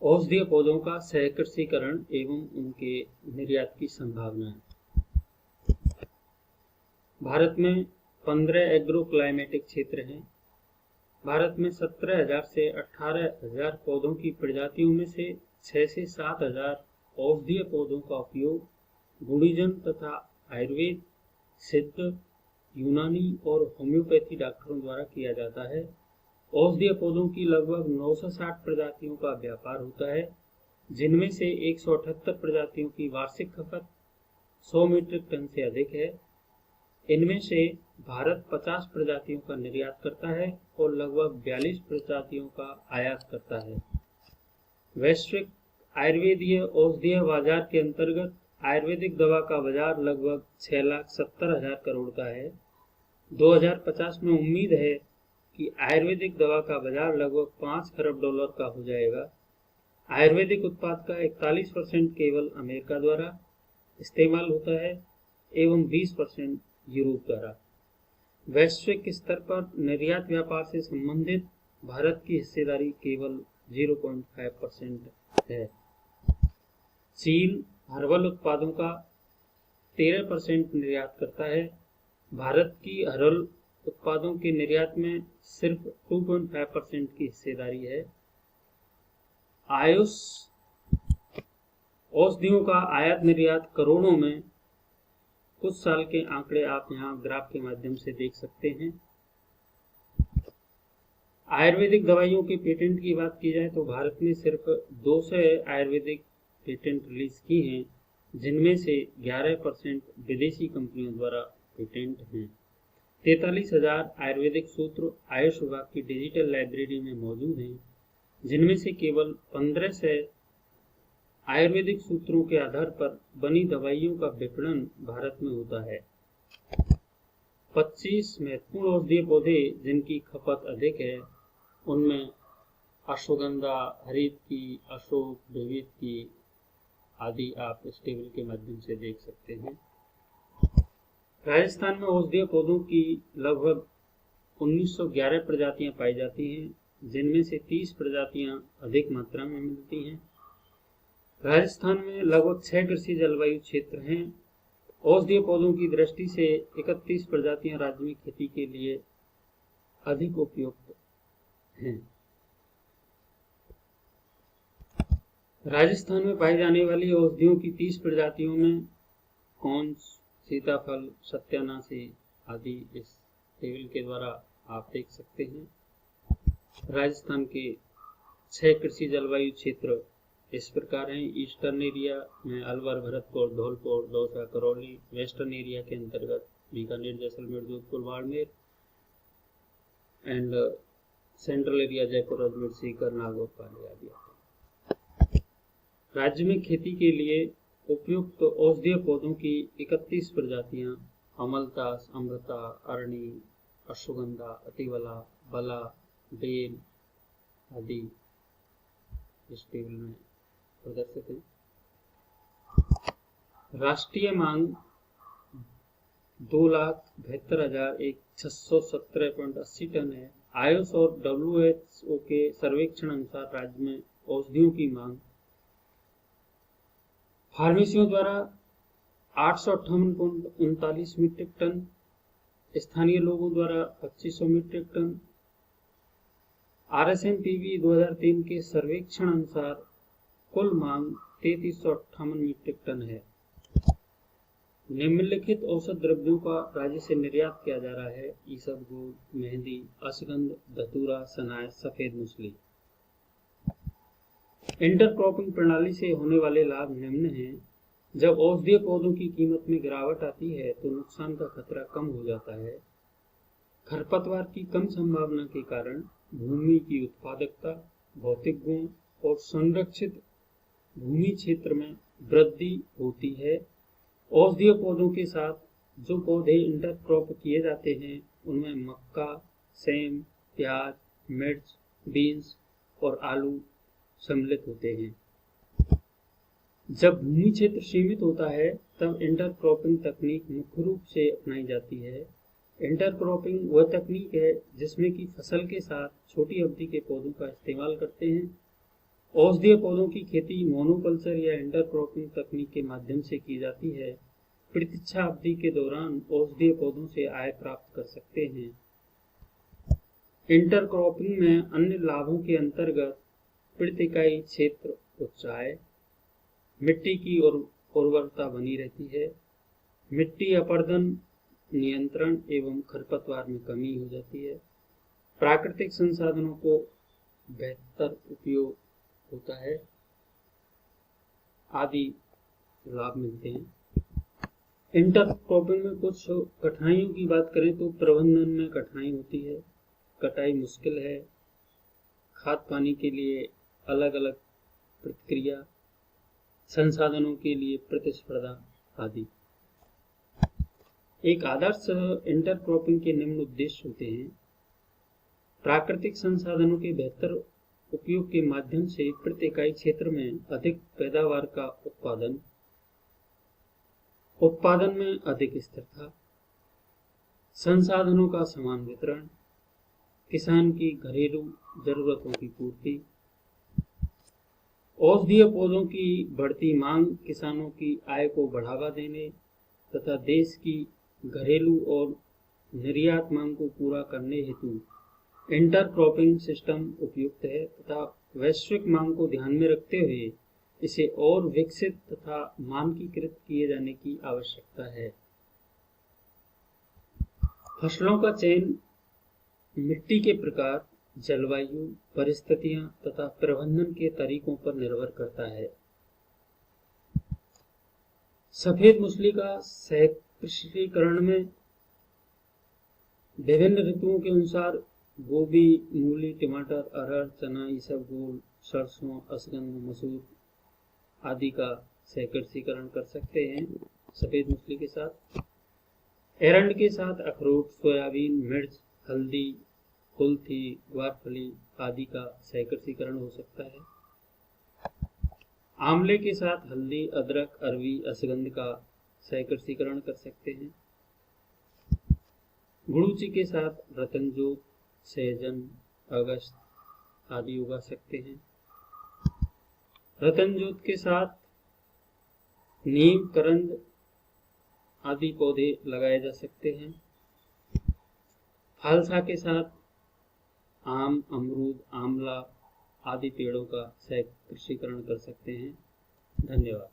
औषधीय पौधों का सहकृषीकरण एवं उनके निर्यात की संभावनाएं। भारत में 15 एग्रो क्लाइमेटिक क्षेत्र हैं। भारत में 17,000 से 18,000 पौधों की प्रजातियों में से 6 से 7,000 औषधीय पौधों का उपयोग गुणीजन तथा आयुर्वेद, सिद्ध, यूनानी और होम्योपैथी डॉक्टरों द्वारा किया जाता है। औषधीय पौधों की लगभग 960 प्रजातियों का व्यापार होता है, जिनमें से 178 प्रजातियों की वार्षिक खपत 100 मीट्रिक टन से अधिक है। इनमें से भारत 50 प्रजातियों का निर्यात करता है और लगभग 42 प्रजातियों का आयात करता है। वैश्विक आयुर्वेदीय औषधीय बाजार के अंतर्गत आयुर्वेदिक दवा का बाजार लगभग 6,70,000 करोड़ का है। 2050 में उम्मीद है कि आयुर्वेदिक दवा का बाजार लगभग 5 खरब डॉलर का हो जाएगा। आयुर्वेदिक उत्पाद का 41% केवल अमेरिका द्वारा इस्तेमाल होता है एवं 20% यूरोप द्वारा। वैश्विक स्तर पर निर्यात व्यापार से संबंधित भारत की हिस्सेदारी केवल 0.5% है। चीन हर्बल उत्पादों का 13% निर्यात करता है। भारत की हर्बल उत्पादों के निर्यात में सिर्फ 2.5% की हिस्सेदारी है। आयुष औषधियों का आयात निर्यात करोड़ों में। कुछ साल के आंकड़े आप यहाँ ग्राफ के माध्यम से देख सकते हैं। आयुर्वेदिक दवाइयों के पेटेंट की बात की जाए तो भारत ने सिर्फ 200 आयुर्वेदिक पेटेंट रिलीज की हैं, जिनमें से 11% विदेशी कंपनियों द्वारा पेटेंट हैं। 43,000 आयुर्वेदिक सूत्र आयुष विभाग की डिजिटल लाइब्रेरी में मौजूद हैं, जिनमें से केवल 1500 आयुर्वेदिक सूत्रों के आधार पर बनी दवाइयों का विपणन भारत में होता है। 25 महत्वपूर्ण औषधीय पौधे जिनकी खपत अधिक है, उनमें अश्वगंधा, हरित की, अशोक, विविध की आदि आप इस टेबल के माध्यम से देख सकते हैं। राजस्थान में औषधीय पौधों की लगभग 1911 प्रजातियां पाई जाती हैं, जिनमें से 30 प्रजातियां अधिक मात्रा में मिलती हैं। राजस्थान में लगभग 6 कृषि जलवायु क्षेत्र हैं। औषधीय पौधों की दृष्टि से 31 प्रजातियां राज्य में खेती के लिए अधिक उपयुक्त हैं। राजस्थान में पाई जाने वाली औषधियों की 30 प्रजातियों में कौंच, सीताफल, सत्यानाशी आदि इस टेबल के द्वारा आप देख सकते हैं। राजस्थान के 6 कृषि जलवायु क्षेत्र इस प्रकार हैं। ईस्टर्न एरिया में अलवर, भरतपुर, धौलपुर, दौसा, करौली। वेस्टर्न एरिया के अंतर्गत Bikaner, Jaisalmer, Jodhpur, Barmer and central area Jaipur, Ajmer, Sikar, Nagaur, Pali आदि। राज्य में खेती के लिए उपयुक्त औषधीय पौधों की 31 प्रजातियां अमलतास, अमृता, अरणी, अश्वगंधा, अतिवला, बला, बेल आदि इस टेबल में प्रदर्शित है। राष्ट्रीय मांग 2,72,617.80 टन है। आयुष और WHO के सर्वेक्षण अनुसार राज्य में औषधियों की मांग फार्मेसियों द्वारा 858.39 मीट्रिक टन, स्थानीय लोगों द्वारा 2500 मीट्रिक टन। RSMPV 2003 के सर्वेक्षण अनुसार कुल मांग 3358 मीट्रिक टन है। निम्नलिखित औषध द्रव्यों का राज्य से निर्यात किया जा रहा है: ईसबगोल, मेहंदी, अश्वगंध, धतूरा, सनाय, सफेद मूसली। इंटरक्रॉपिंग प्रणाली से होने वाले लाभ निम्न हैं। जब औषधीय पौधों की कीमत में गिरावट आती है तो नुकसान का खतरा कम हो जाता है। खरपतवार की कम संभावना के कारण भूमि की उत्पादकता, भौतिक गुण और संरक्षित भूमि क्षेत्र में वृद्धि होती है। औषधीय पौधों के साथ जो पौधे इंटरक्रॉप किए जाते हैं उनमें मक्का, सेम, प्याज, मिर्च, बीन्स और आलू सम्मिलित होते हैं। जब भूमि क्षेत्र सीमित होता है तब इंटरक्रॉपिंग तकनीक मुख्य रूप से अपनाई जाती है। इंटरक्रॉपिंग वह तकनीक है जिसमें कि फसल के साथ छोटी अवधि के पौधों का इस्तेमाल करते हैं। औषधीय पौधों की खेती मोनोकल्चर या इंटरक्रॉपिंग तकनीक के माध्यम से की जाती है। प्रतीक्षा अवधि के दौरान औषधीय पौधों से आय प्राप्त कर सकते हैं। इंटरक्रॉपिंग में अन्य लाभों के अंतर्गत प्रति इकाई क्षेत्र उच्च आय, मिट्टी की उर्वरता बनी रहती है, मिट्टी अपरदन नियंत्रण एवं खरपतवार में कमी हो जाती है, प्राकृतिक संसाधनों को बेहतर उपयोग होता है आदि लाभ मिलते हैं। इंटरक्रॉपिंग में कुछ कठिनाइयों की बात करें तो प्रबंधन में कठिनाई होती है, कटाई मुश्किल है, खाद पानी के लिए अलग अलग प्रतिक्रिया, संसाधनों के लिए प्रतिस्पर्धा आदि। एक आदर्श इंटरक्रॉपिंग के निम्न उद्देश्य होते हैं। प्राकृतिक संसाधनों के बेहतर उपयोग के माध्यम से प्रति इकाई क्षेत्र में अधिक पैदावार का उत्पादन में अधिक स्थिरता, संसाधनों का समान वितरण, किसान की घरेलू जरूरतों की पूर्ति, औषधीय पौधों की बढ़ती मांग किसानों की आय को बढ़ावा देने तथा देश की घरेलू और निर्यात मांग को पूरा करने हेतु इंटरक्रॉपिंग सिस्टम उपयुक्त है तथा वैश्विक मांग को ध्यान में रखते हुए इसे और विकसित तथा मानकीकृत किए जाने की आवश्यकता है। फसलों का चयन मिट्टी के प्रकार, जलवायु परिस्थितियां तथा प्रबंधन के तरीकों पर निर्भर करता है। सफेद मूसली का सहकृषीकरण में विभिन्न ऋतुओं के अनुसार गोभी, मूली, टमाटर, अरहर, चना, इसबगोल, सरसों, असगंध, मसूर आदि का सहकृषीकरण कर सकते हैं। सफेद मूसली के साथ एरंड के साथ अखरोट, सोयाबीन, मिर्च, हल्दी, कुल्थी, ग्वारफली आदि का सहकृषीकरण हो सकता है। आंवले के साथ हल्दी, अदरक, अरवी, असगंध का सहकृषीकरण कर सकते हैं। गुड़ूची के साथ रतनजोत, सहजन, अगस्त आदि उगा सकते हैं। रतनजोत के साथ नीम, करंद आदि पौधे लगाए जा सकते हैं। फालसा के साथ आम, अमरूद, आंवला आदि पेड़ों का सहकृषीकरण कर सकते हैं। धन्यवाद।